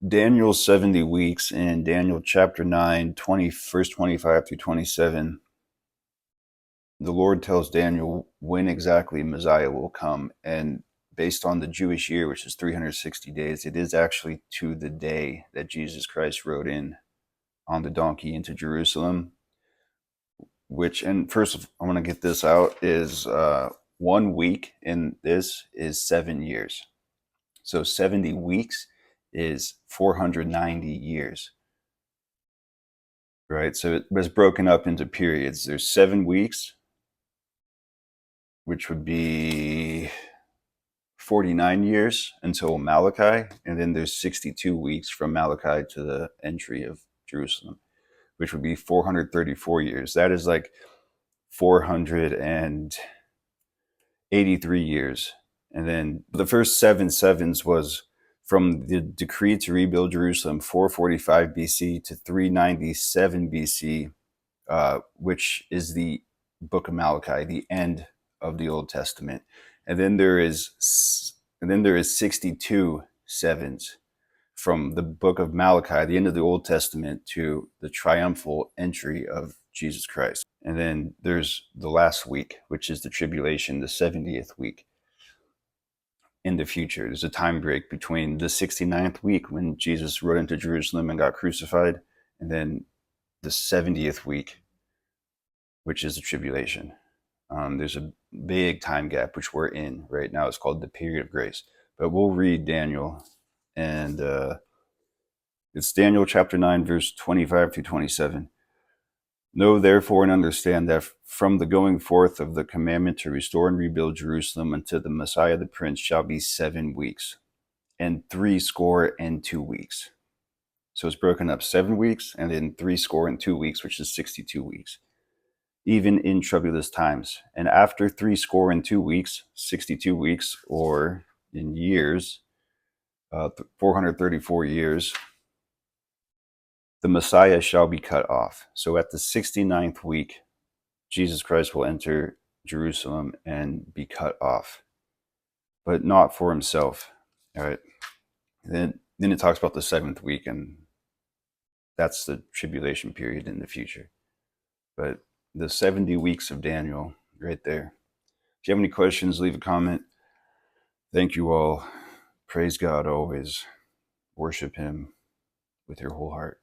Daniel's 70 weeks in Daniel chapter 9, verse 25 through 27. The Lord tells Daniel when exactly Messiah will come. And based on the Jewish year, which is 360 days, it is actually to the day that Jesus Christ rode in on the donkey into Jerusalem. Which, and first, I want to get this out, is 1 week in this is 7 years. So 70 weeks is 490 years, right? So it was broken up into periods. There's 7 weeks, which would be 49 years until Malachi. And then there's 62 weeks from Malachi to the entry of Jerusalem, which would be 434 years. That is like 483 years. And then the first 7 sevens was from the decree to rebuild Jerusalem, 445 BC to 397 BC, which is the book of Malachi, the end of the Old Testament. And then there is 62 sevens from the book of Malachi, the end of the Old Testament, to the triumphal entry of Jesus Christ. And then there's the last week, which is the tribulation, the 70th week in the future. There's a time break between the 69th week when Jesus rode into Jerusalem and got crucified, and then the 70th week, which is the tribulation. There's a big time gap, which we're in right now. It's called the period of grace. But we'll read Daniel, and it's Daniel chapter 9, verse 25 through 27. Know therefore and understand that from the going forth of the commandment to restore and rebuild Jerusalem unto the Messiah the Prince shall be 7 weeks, and 62 weeks. So it's broken up 7 weeks, and then 62 weeks, which is 62 weeks, even in troublous times. And after 62 weeks, 62 weeks, or in years, 434 years, the Messiah shall be cut off. So at the 69th week, Jesus Christ will enter Jerusalem and be cut off, but not for himself. All right. Then it talks about the 7th week, and that's the tribulation period in the future. But the 70 weeks of Daniel, right there. If you have any questions, leave a comment. Thank you all. Praise God always. Worship him with your whole heart.